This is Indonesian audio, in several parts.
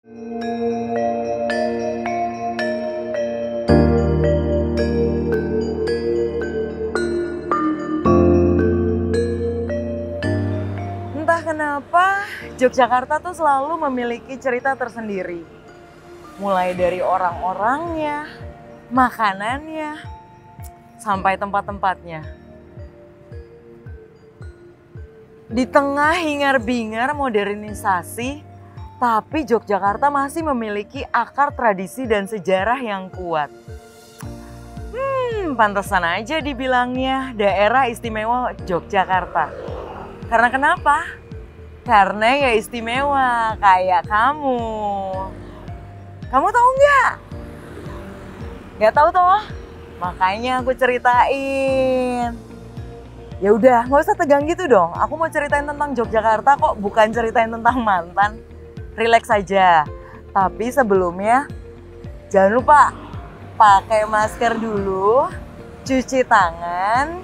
Entah kenapa Yogyakarta tuh selalu memiliki cerita tersendiri. Mulai dari orang-orangnya, makanannya, sampai tempat-tempatnya. Di tengah hingar-bingar modernisasi, tapi Yogyakarta masih memiliki akar tradisi dan sejarah yang kuat. Pantesan aja dibilangnya daerah istimewa Yogyakarta. Karena kenapa? Karena ya istimewa kayak kamu. Kamu tahu nggak? Nggak tahu toh? Makanya aku ceritain. Ya udah, nggak usah tegang gitu dong. Aku mau ceritain tentang Yogyakarta kok, bukan ceritain tentang mantan. Relax aja. Tapi sebelumnya jangan lupa pakai masker dulu, cuci tangan,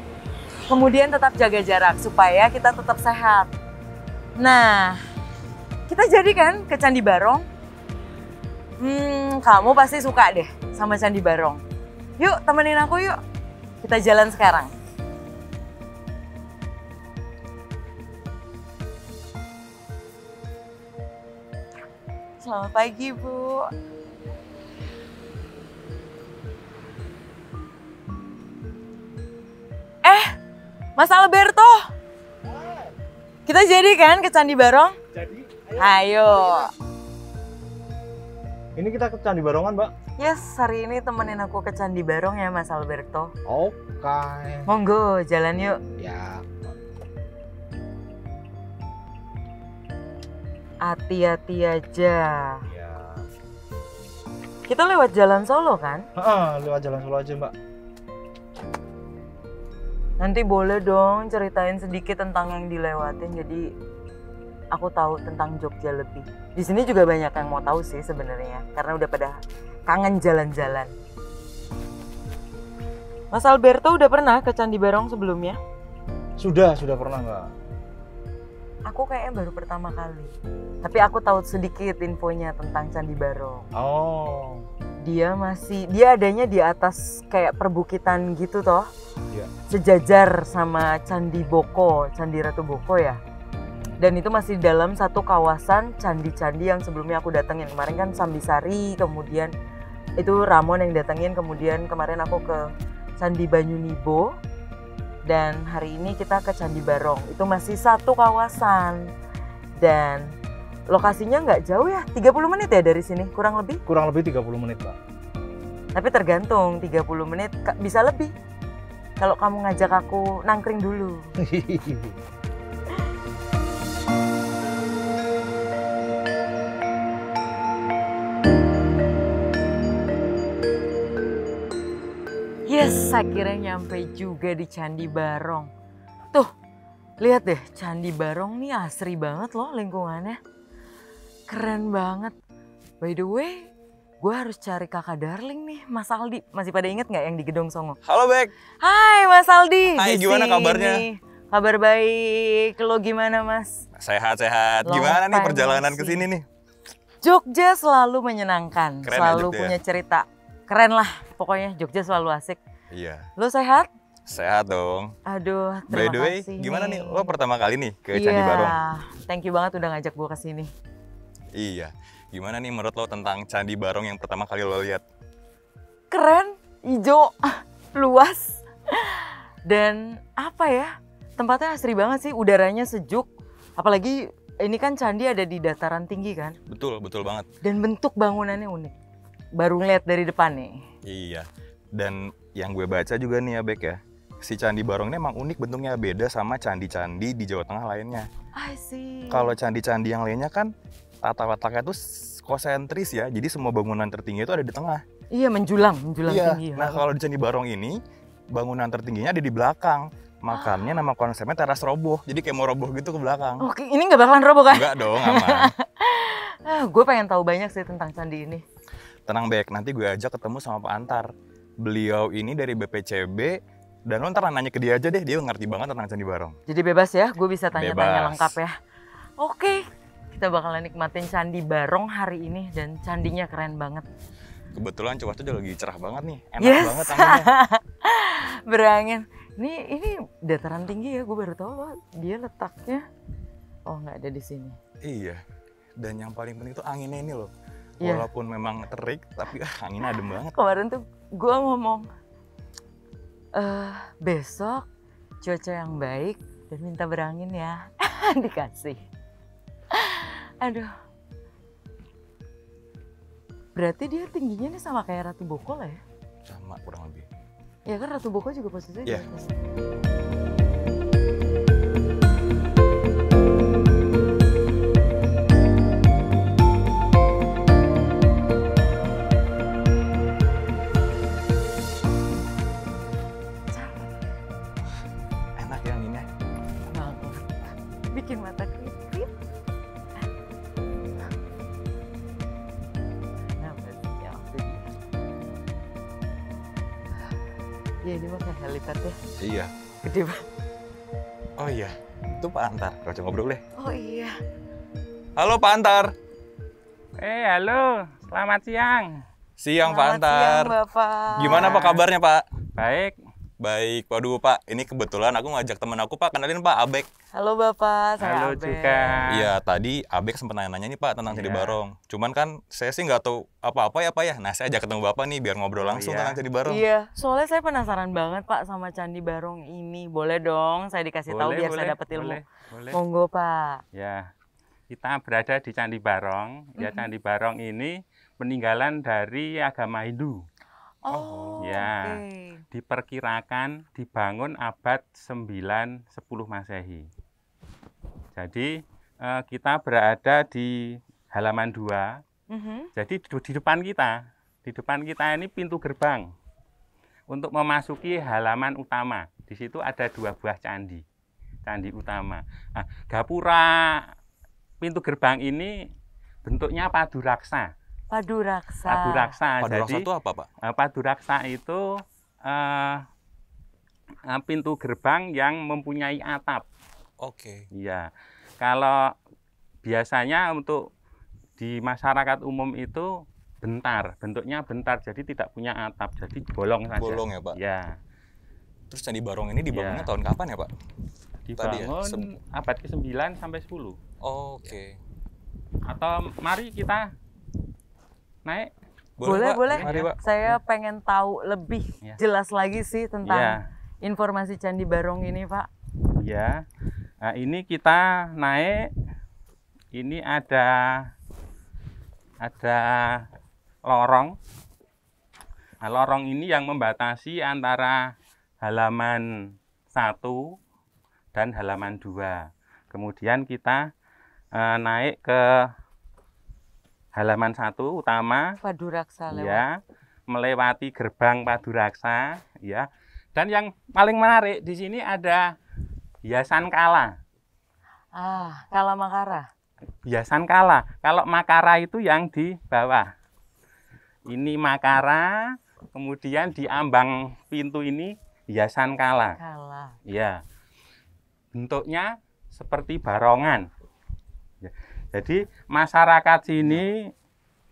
kemudian tetap jaga jarak supaya kita tetap sehat. Nah, kita jadi kan ke Candi Barong. Kamu pasti suka deh sama Candi Barong. Yuk, temenin aku yuk. Kita jalan sekarang. Selamat pagi, Bu. Mas Alberto. Kita jadi kan ke Candi Barong? Jadi, Ayo. Ini kita ke Candi Barongan, Mbak. Yes, hari ini temenin aku ke Candi Barong ya, Mas Alberto. Oke. Monggo, jalan yuk. Ya. Hati-hati aja. Ya. Kita lewat Jalan Solo kan? Lewat Jalan Solo aja, Mbak. Nanti boleh dong ceritain sedikit tentang yang dilewatin, jadi aku tahu tentang Jogja lebih. Di sini juga banyak yang mau tahu sih sebenarnya, karena udah pada kangen jalan-jalan. Mas Alberto udah pernah ke Candi Barong sebelumnya? Sudah pernah, Mbak. Aku kayaknya baru pertama kali. Tapi aku tahu sedikit infonya tentang Candi Barong. Oh. Dia adanya di atas kayak perbukitan gitu toh. Iya. Sejajar sama Candi Boko, Candi Ratu Boko ya. Dan itu masih dalam satu kawasan candi-candi yang sebelumnya aku datengin. Kemarin kan Sambisari, kemudian itu Ramon yang datengin, kemudian kemarin aku ke Candi Banyunibo. Dan hari ini kita ke Candi Barong. Itu masih satu kawasan. Dan lokasinya nggak jauh ya, 30 menit ya dari sini, kurang lebih? Kurang lebih 30 menit, Mbak. Tapi tergantung, 30 menit bisa lebih. Kalau kamu ngajak aku nangkring dulu. Yes, akhirnya nyampe juga di Candi Barong. Tuh, lihat deh, Candi Barong nih asri banget loh lingkungannya. Keren banget. By the way, gue harus cari kakak darling nih, Mas Aldi. Masih pada inget nggak yang di Gedong Songo? Halo Bek. Hai Mas Aldi. Hai, gimana kabarnya? Kabar baik. Lo gimana Mas? Sehat-sehat. Long Gimana nih time perjalanan no ke see. sini nih? Jogja selalu menyenangkan, Keren ya selalu Jogja punya cerita. Keren lah, pokoknya Jogja selalu asik. Iya. Lo sehat? Sehat dong. Aduh, By terima the way, kasih gimana nih? nih. Lo pertama kali nih ke Candi Iya, Barong? thank you banget udah ngajak gue ke sini. Iya. Gimana nih menurut lo tentang Candi Barong yang pertama kali lo lihat? Keren, hijau, luas. Dan apa ya, tempatnya asri banget sih, udaranya sejuk. Apalagi ini kan candi ada di dataran tinggi kan. Betul banget. Dan bentuk bangunannya unik. Baru ngeliat dari depan nih. Iya. Dan yang gue baca juga nih ya Bek ya, si Candi Barong ini emang unik bentuknya, beda sama candi-candi di Jawa Tengah lainnya. I see. Kalau candi-candi yang lainnya kan tata-letaknya tuh konsentris ya, jadi semua bangunan tertinggi itu ada di tengah. Iya, menjulang Iya. tinggi. Nah kalau di Candi Barong ini bangunan tertingginya ada di belakang, makanya nama konsepnya teras roboh. Jadi kayak mau roboh gitu ke belakang. Oke, ini nggak bakalan roboh kan? Enggak dong, aman. Gue pengen tahu banyak sih tentang candi ini. Tenang Bek, nanti gue ajak ketemu sama Pak Antar. Beliau ini dari BPCB, dan lo ntar nanya ke dia aja deh, dia ngerti banget tentang Candi Barong. Jadi bebas ya, gue bisa tanya-tanya Bebas. lengkap ya. Oke, kita kita bakalan nikmatin Candi Barong hari ini dan candinya keren banget. Kebetulan cuaca lagi cerah banget nih, enak Yes. banget anginnya. Berangin. Ini dataran tinggi ya, gue baru tahu loh dia letaknya. Oh nggak ada di sini. Iya, dan yang paling penting tuh anginnya ini loh. Iya. Walaupun memang terik, tapi anginnya adem banget. Kemarin tuh gue ngomong, besok cuaca yang baik dan minta berangin ya. Dikasih. Aduh. Berarti dia tingginya nih sama kayak Ratu Boko lah ya? Sama kurang lebih. Ya kan Ratu Boko juga posisinya di Iya. atas. Enak ya anginnya. Banget. Bikin mata krip-krip. Kenapa sih? Ya, itu dia. Ya ini mah kayak helipad ya. Iya. Gede banget. Oh iya, itu Pak Antar. Coba ngobrol deh. Oh iya. Halo Pak Antar. Halo, selamat siang. Siang Pak Selamat Antar. siang, Bapak. Gimana Pak kabarnya Pak? Baik, Baik, waduh Pak, ini kebetulan aku ngajak temen aku Pak, kenalin Pak, Abek. Halo Bapak, saya halo Abel. juga. Iya, tadi Abek sempat nanya-nanya nih Pak tentang Candi Iya. Barong. Cuman kan saya sih nggak tahu apa-apa ya Pak ya. Nah, saya ajak ketemu Bapak nih biar ngobrol langsung iya. tentang Candi Barong. Iya, soalnya saya penasaran banget Pak sama Candi Barong ini. Boleh dong saya dikasih tahu biar saya dapat ilmu. Boleh. Monggo Pak. Ya, kita berada di Candi Barong. Ya, Candi Barong ini peninggalan dari agama Hindu. Oh, Ya. oke. Diperkirakan dibangun abad 9-10 Masehi. Jadi, kita berada di halaman 2. Mhm. Jadi di depan kita ini pintu gerbang untuk memasuki halaman utama. Di situ ada 2 buah candi utama. Nah, gapura pintu gerbang ini bentuknya paduraksa. Paduraksa. Paduraksa. Paduraksa Jadi itu apa Pak? paduraksa itu pintu gerbang yang mempunyai atap. Oke. Iya. Kalau biasanya untuk di masyarakat umum itu bentuknya bentar, jadi tidak punya atap, jadi bolong saja. Bolong ya Pak? Ya, Terus Candi Barong ini dibangunnya Iya. tahun kapan ya Pak? Tadi ya, dibangun abad ke-9 sampai 10. Oke. Atau mari kita naik. Boleh, Pak? boleh. Mari Pak. Saya pengen tahu lebih Ya. jelas lagi sih tentang Ya, informasi Candi Barong ini Pak. ya. Nah, ini kita naik. Ini ada lorong. Nah, lorong ini yang membatasi antara halaman 1 dan halaman 2. Kemudian kita naik ke halaman 1 utama, Paduraksa lewat. ya, melewati gerbang Paduraksa, ya. Dan yang paling menarik di sini ada hiasan kala. Kala Makara. Hiasan kala. Kalau Makara itu yang di bawah. Ini Makara, kemudian di ambang pintu ini hiasan kala. Kala. Ya. Bentuknya seperti barongan. Ya. Jadi masyarakat sini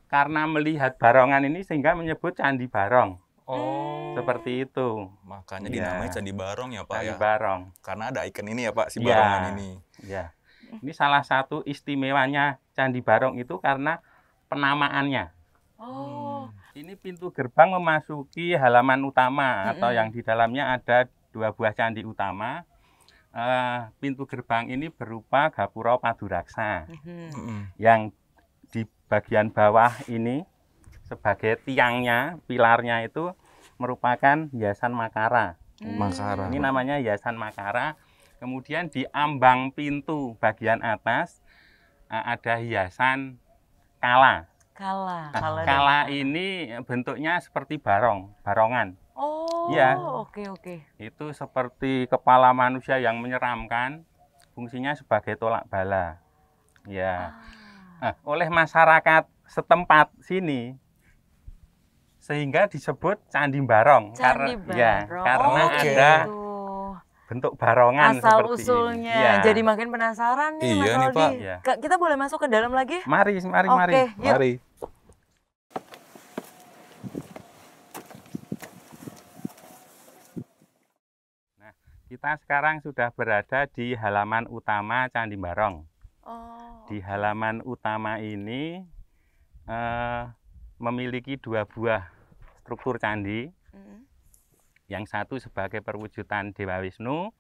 karena melihat barongan ini sehingga menyebut Candi Barong. Oh. Seperti itu. Makanya Iya. dinamai Candi Barong ya Pak Candi ya. Barong. Karena ada ikon ini ya Pak, si Iya. barongan ini. Ya. Ini salah satu istimewanya Candi Barong itu karena penamaannya. Oh, Ini pintu gerbang memasuki halaman utama atau yang di dalamnya ada 2 buah candi utama. Pintu gerbang ini berupa gapura paduraksa. Yang di bagian bawah ini sebagai tiangnya, pilarnya itu merupakan hiasan Makara. Makara. Ini namanya hiasan Makara. Kemudian di ambang pintu bagian atas ada hiasan kala. Kala. Nah, dan kala ini bentuknya seperti barongan. Oh, Iya. oke. Itu seperti kepala manusia yang menyeramkan, fungsinya sebagai tolak bala. Ya. Nah, oleh masyarakat setempat sini sehingga disebut Candi Barong. Candi Barong. Ya, karena Oke. ada Gitu. bentuk barongan asal seperti usulnya. ini. Iya. Jadi makin penasaran nih, Iya Mas nih, Aldi. Pak. Iya. Kita boleh masuk ke dalam lagi? Mari, mari, mari. Oke, yuk. Mari. Kita sekarang sudah berada di halaman utama Candi Barong. Oh. Di halaman utama ini memiliki 2 buah struktur candi. Mm, Yang satu sebagai perwujudan Dewa Wisnu,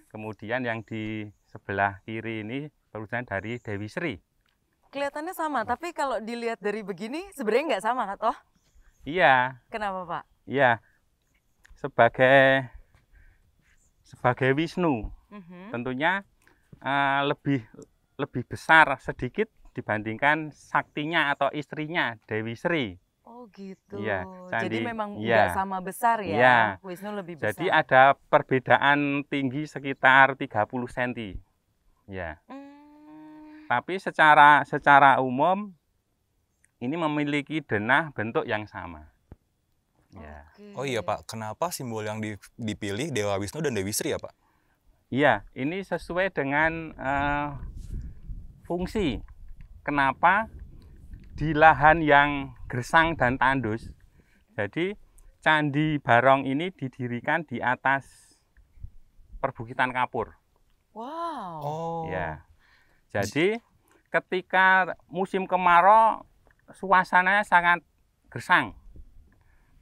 kemudian yang di sebelah kiri ini perwujudan dari Dewi Sri. Kelihatannya sama, tapi kalau dilihat dari begini sebenarnya nggak sama, kan? Toh? Iya, Kenapa, Pak? iya. Sebagai Wisnu, tentunya lebih besar sedikit dibandingkan saktinya atau istrinya Dewi Sri. Oh gitu. Iya, Jadi candi- memang iya. nggak sama besar ya. Iya. Wisnu lebih besar. Jadi ada perbedaan tinggi sekitar 30 cm. Ya. Tapi secara umum ini memiliki denah bentuk yang sama. Ya. Oke. Oh iya Pak, kenapa simbol yang dipilih Dewa Wisnu dan Dewi Sri ya Pak? Iya, ini sesuai dengan fungsi. Kenapa di lahan yang gersang dan tandus, jadi Candi Barong ini didirikan di atas perbukitan kapur. Wow. Oh. Ya. Jadi ketika musim kemarau suasananya sangat gersang.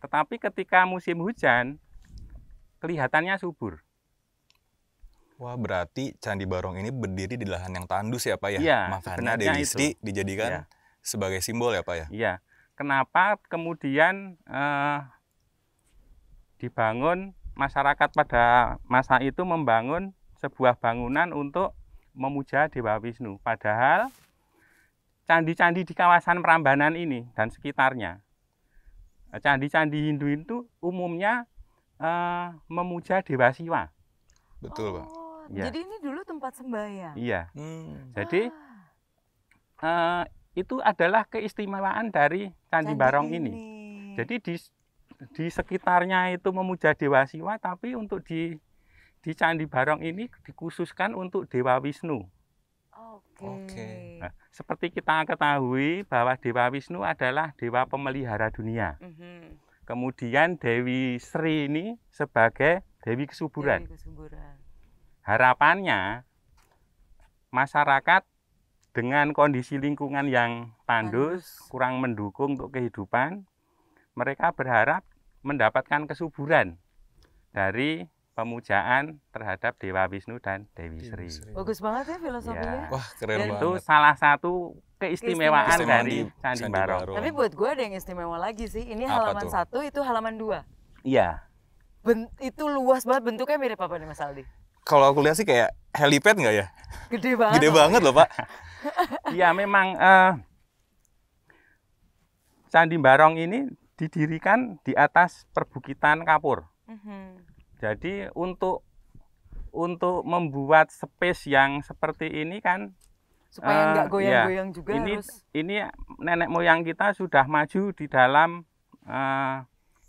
Tetapi ketika musim hujan kelihatannya subur. Wah, berarti Candi Barong ini berdiri di lahan yang tandus ya Pak ya? Iya, Makanya sebenarnya Dewi itu. Sri dijadikan Iya. sebagai simbol ya Pak ya? Iya. Kenapa kemudian dibangun, masyarakat pada masa itu membangun sebuah bangunan untuk memuja Dewa Wisnu. Padahal candi-candi di kawasan Prambanan ini dan sekitarnya, candi-candi Hindu itu umumnya memuja Dewa Siwa. Betul Pak. Oh, Iya. jadi ini dulu tempat sembahyang. Iya. Hmm. Jadi Ah, itu adalah keistimewaan dari Candi Barong ini. Jadi di sekitarnya itu memuja Dewa Siwa, tapi untuk di Candi Barong ini dikhususkan untuk Dewa Wisnu. Oke. Oke. Nah, seperti kita ketahui bahwa Dewa Wisnu adalah dewa pemelihara dunia. Mhm. Kemudian Dewi Sri ini sebagai Dewi Kesuburan. Dewi kesuburan. Harapannya masyarakat dengan kondisi lingkungan yang tandus, kurang mendukung untuk kehidupan, mereka berharap mendapatkan kesuburan dari pemujaan terhadap Dewa Wisnu dan Dewi Sri. Bagus banget ya filosofinya. Ya. Wah, keren Dan banget. Itu salah satu keistimewaan Keistimewaan dari di Candi Candi Barong. Barong. Tapi buat gue ada yang istimewa lagi sih. Ini Apa halaman tuh? 1, itu halaman 2. Iya. Itu luas banget, bentuknya mirip apa nih Mas Aldi? Kalau aku lihat sih kayak helipad nggak ya? Gede banget. Gede loh. banget loh Pak. Iya, memang Candi Barong ini didirikan di atas perbukitan kapur. Mhm. Jadi untuk membuat space yang seperti ini kan Supaya nggak iya. goyang-goyang juga ini harus. ini nenek moyang kita sudah maju di dalam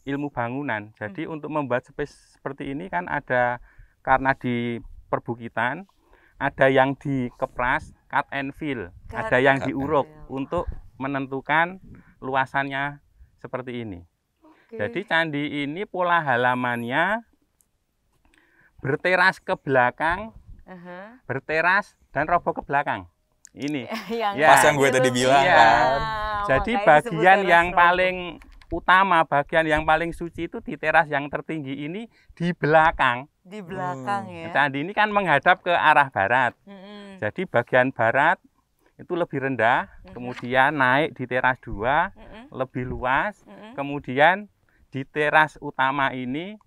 ilmu bangunan. Jadi untuk membuat space seperti ini kan ada, karena di perbukitan ada yang dikepras, cut and fill, Cut ada yang and diuruk fill. untuk menentukan luasannya seperti ini. Oke. Jadi candi ini pola halamannya berteras ke belakang, Aha. berteras dan roboh ke belakang. Ini. Ya. Pas yang gue tadi bilang Iya. kan. Jadi makanya disebut bagian teras yang roboh. paling utama, bagian yang paling suci itu di teras yang tertinggi ini di belakang. Di belakang ya. Candi ini kan menghadap ke arah barat. Mhm. Jadi bagian barat itu lebih rendah, kemudian naik di teras 2, Mhm. lebih luas, Mhm. kemudian di teras utama ini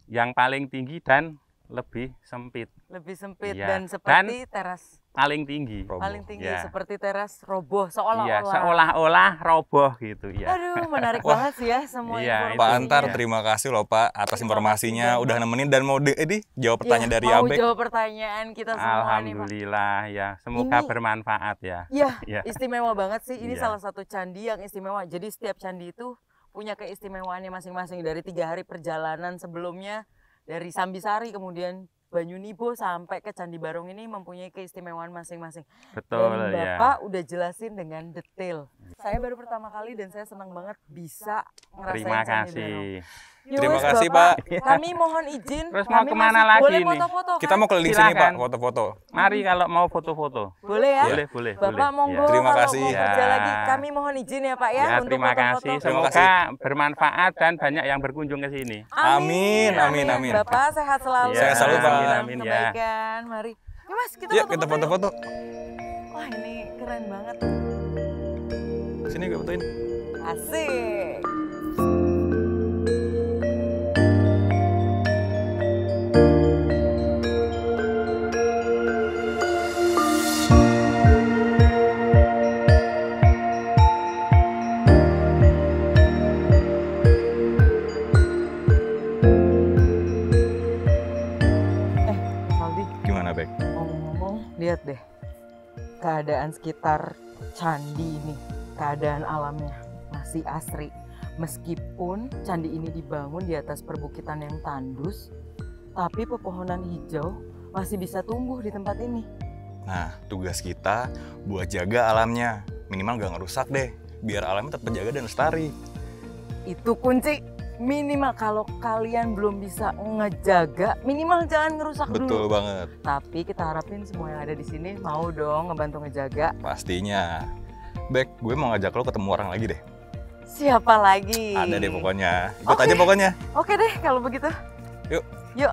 yang paling tinggi dan lebih sempit, Lebih sempit Iya. dan seperti teras paling tinggi. Roboh. paling tinggi, Ya. seperti teras roboh Iya, seolah-olah. seolah-olah roboh gitu ya. Aduh, menarik Wah. banget sih ya semua Iya, informasinya. Pak itu. Antar, Iya. terima kasih loh Pak atas Terima informasinya, kasih udah banyak. nemenin dan mau jawab pertanyaan Ya, dari mau Abek. jawab pertanyaan kita semua nih, Pak. Alhamdulillah ya, semoga Ini- bermanfaat ya. Iya, Ya. istimewa banget sih. Ini Iya. salah satu candi yang istimewa. Jadi setiap candi itu punya keistimewaannya masing-masing. Dari 3 hari perjalanan sebelumnya, dari Sambisari kemudian Banyu Nibo sampai ke Candi Barong ini mempunyai keistimewaan masing-masing. Betul Dan ya. Bapak udah jelasin dengan detail. Saya baru pertama kali dan saya senang banget bisa ngerasain Terima Candi Barong. kasih. Terima Yowes, kasih, Bapak. Pak. Kami mohon izin. Terus mau kami kemana masuk. lagi Boleh nih? foto-foto Kita kan? mau keliling sini, Pak, Silakan. foto-foto. Mari kalau mau foto-foto. Boleh ya? Boleh, boleh. Bapak boleh. monggo Ya. Terima kalau kasih. mau kerja Ya. lagi kami mohon izin ya Pak ya, Ya, untuk terima foto-foto. kasih. Terima Semoga kasih. bermanfaat dan banyak yang berkunjung ke sini. Amin, amin, amin. Bapak sehat selalu. Ya, sehat selalu, Pak. Amin, Amin, ya. kebaikan. Mari. Ya Mas, kita Yuk, kita foto-foto. foto-foto. yuk. Wah, ini keren banget. Sini gue fotoin. Asik. Saldi, Gimana, Bek? ngomong-ngomong, lihat deh keadaan sekitar candi ini, keadaan alamnya masih asri. Meskipun candi ini dibangun di atas perbukitan yang tandus, tapi pepohonan hijau masih bisa tumbuh di tempat ini. Nah, tugas kita buat jaga alamnya. Minimal gak ngerusak deh, biar alamnya tetap terjaga dan lestari. Itu kunci. Minimal kalau kalian belum bisa ngejaga, minimal jangan ngerusak Betul dulu. banget, Tapi kita harapin semua yang ada di sini mau dong ngebantu ngejaga. pastinya. Bek, gue mau ngajak lo ketemu orang lagi deh. Siapa lagi? Ada deh pokoknya. Ikut Oke. aja pokoknya. Oke deh kalau begitu. Yuk. Yuk.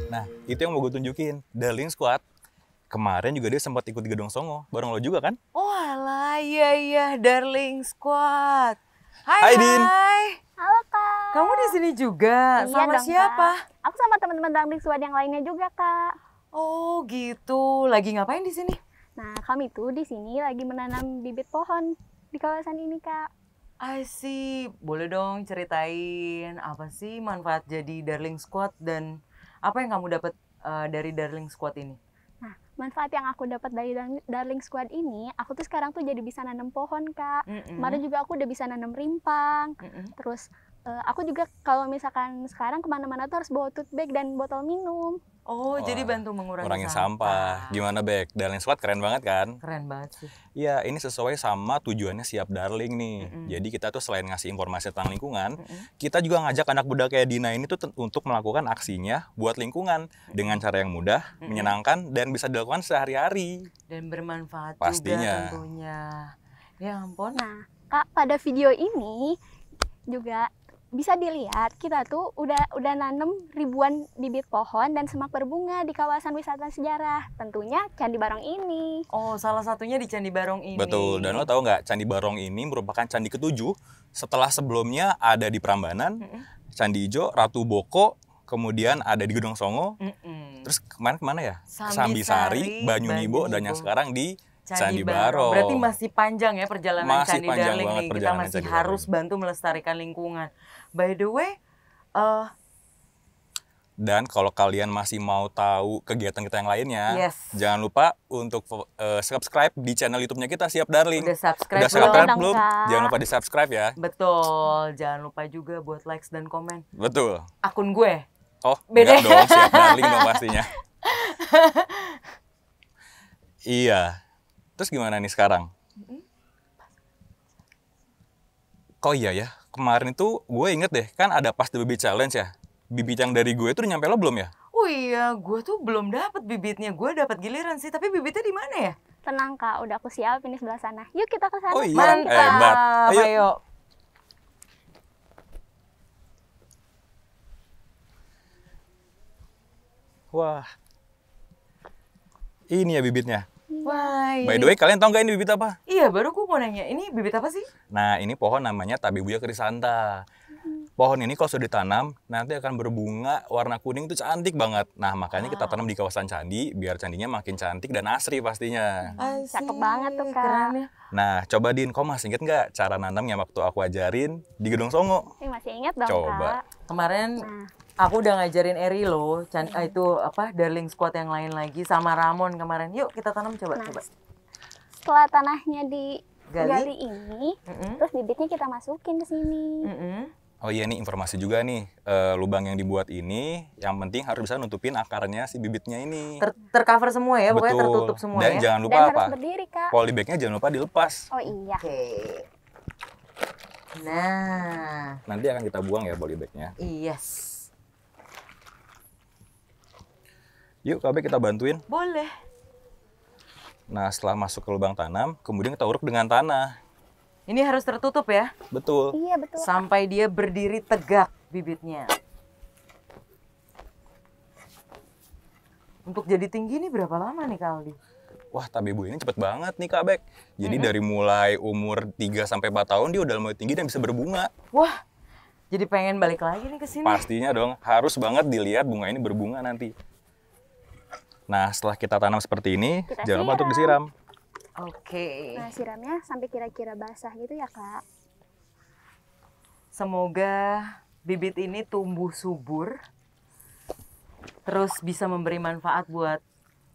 Nah, itu yang mau gue tunjukin. Darling Squad. Kemarin juga dia sempat ikut di Gedong Songo. Bareng lo juga kan? Oh alah, iya Darling Squad. Hai, Hai, Din. hai. Halo Kak. Kamu di sini juga? Iya Sama dong, siapa? Kak. Aku sama teman-teman Darling Squad yang lainnya juga Kak. Oh gitu. Lagi ngapain di sini? Nah kami tuh di sini lagi menanam bibit pohon di kawasan ini Kak. I see. Boleh dong ceritain apa sih manfaat jadi Darling Squad dan apa yang kamu dapat dari Darling Squad ini? Nah manfaat yang aku dapat dari Darling Squad ini, aku tuh sekarang tuh jadi bisa nanam pohon Kak. Kemarin juga aku udah bisa nanam rimpang. Terus aku juga kalau misalkan sekarang kemana-mana tuh harus bawa tote bag dan botol minum. Oh, Wah, jadi bantu mengurangi Ngurangin sampah. Gimana, Bek? Darling Squad keren banget kan? Keren banget sih. Iya, ini sesuai sama tujuannya Siap Darling nih. Mm-mm. Jadi kita tuh selain ngasih informasi tentang lingkungan, kita juga ngajak anak muda kayak Dina ini tuh untuk melakukan aksinya buat lingkungan dengan cara yang mudah, menyenangkan, dan bisa dilakukan sehari-hari. Dan bermanfaat Pastinya. juga tentunya. Ya ampun. Nah Kak pada video ini juga bisa dilihat kita tuh udah nanam ribuan bibit pohon dan semak berbunga di kawasan wisata sejarah. Tentunya Candi Barong ini. Oh, salah satunya di Candi Barong ini. Betul, dan lo tahu nggak, Candi Barong ini merupakan candi ketujuh setelah sebelumnya ada di Prambanan, Candi Ijo, Ratu Boko, kemudian ada di Gedong Songo, terus kemana ya? Sambisari, Banyu Nibo, dan yang Nibo. sekarang di Candi Candi Barong. Barong. Berarti masih panjang ya perjalanan Masih Candi panjang Darling banget nih. Kita perjalanan masih Candi harus Darling. bantu melestarikan lingkungan. By the way, Dan kalau kalian masih mau tahu kegiatan kita yang lainnya, Yes. jangan lupa untuk subscribe di channel YouTube-nya kita Siap Darling. udah subscribe Udah belum? subscribe Dong, belum? Kak. Jangan lupa di subscribe ya. Betul. Jangan lupa juga buat likes dan komen. Betul. Akun gue. Oh, Beda. enggak dong, Siap Darling dong pastinya. Iya. Terus gimana nih sekarang? Kok iya ya? Kemarin itu gue inget deh, kan ada pas the baby challenge ya. Bibit yang dari gue itu udah nyampe lo belum ya? Oh iya, gue tuh belum dapat bibitnya. Gue dapat giliran sih, tapi bibitnya di mana ya? Tenang Kak, udah aku siapin di sebelah sana. Yuk kita ke sana. Oh iya. sekarang kita. Hebat. Ayo. Ayo. Wah. Ini ya bibitnya. Wah, By the way, kalian tahu nggak ini bibit apa? Iya, baru gue mau nanya. Ini bibit apa sih? Nah, ini pohon namanya Tabebuya crisantha. pohon ini kalau sudah ditanam nanti akan berbunga warna kuning itu cantik banget. Nah, makanya kita tanam di kawasan candi biar candinya makin cantik dan asri pastinya. Cakep banget tuh, Kak. Keren ya. Nah, coba Din, kau masih inget nggak cara nanamnya waktu aku ajarin di Gedong Songo? Masih ingat dong, Coba. Kak. Kemarin Nah, aku udah ngajarin Eri loh, itu apa Darling Squad yang lain lagi sama Ramon kemarin. Yuk kita tanam coba. setelah tanahnya digali Gali. ini, Mm-mm. terus bibitnya kita masukin ke sini. Mm-mm. Oh iya, nih informasi juga nih, lubang yang dibuat ini yang penting harus bisa nutupin akarnya si bibitnya ini. Tercover semua ya, pokoknya Betul. tertutup semua Dan ya. jangan lupa Dan apa? harus berdiri, Kak. Polybagnya jangan lupa dilepas. Oh iya. Oke. Nah, Nanti akan kita buang ya polybagnya. yes. Yuk, KB kita bantuin. Boleh. Nah, setelah masuk ke lubang tanam, kemudian kita uruk dengan tanah. Ini harus tertutup ya, Betul. Iya, betul. sampai dia berdiri tegak bibitnya. Untuk jadi tinggi ini berapa lama nih Kak Aldi? Wah, tabebu ini cepet banget nih Kak Bek. Jadi dari mulai umur 3-4 tahun dia udah mulai tinggi dan bisa berbunga. Wah, jadi pengen balik lagi nih ke sini. Pastinya dong, harus banget dilihat bunga ini berbunga nanti. Nah, setelah kita tanam seperti ini, Kita jangan lupa untuk siram. disiram. Oke. Nah, siramnya sampai kira-kira basah gitu ya, Kak. Semoga bibit ini tumbuh subur, terus bisa memberi manfaat buat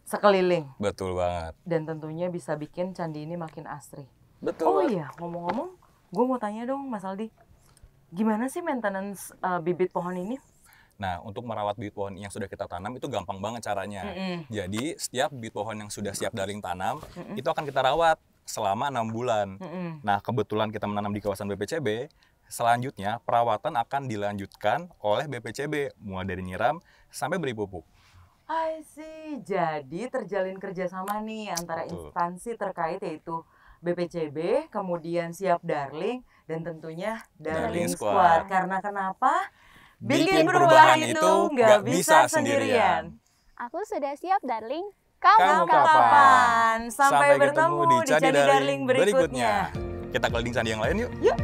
sekeliling. Betul banget. Dan tentunya bisa bikin candi ini makin asri. Betul. Oh banget. iya, ngomong-ngomong, gue mau tanya dong Mas Aldi. Gimana sih maintenance bibit pohon ini? Nah, untuk merawat bibit pohon yang sudah kita tanam itu gampang banget caranya. Jadi, setiap bibit pohon yang sudah siap Darling tanam, itu akan kita rawat selama 6 bulan. Nah, kebetulan kita menanam di kawasan BPCB, selanjutnya perawatan akan dilanjutkan oleh BPCB, mulai dari nyiram sampai beri pupuk. I see. Jadi terjalin kerjasama nih antara Betul. instansi terkait yaitu BPCB, kemudian Siap Darling, dan tentunya Darling Darling Squad. Squad. Karena kenapa? Bikin perubahan itu nggak bisa sendirian. Aku sudah siap, Darling. Kamu kapan? Sampai bertemu di Candi Darling berikutnya. Kita keliling candi yang lain yuk. Yuk.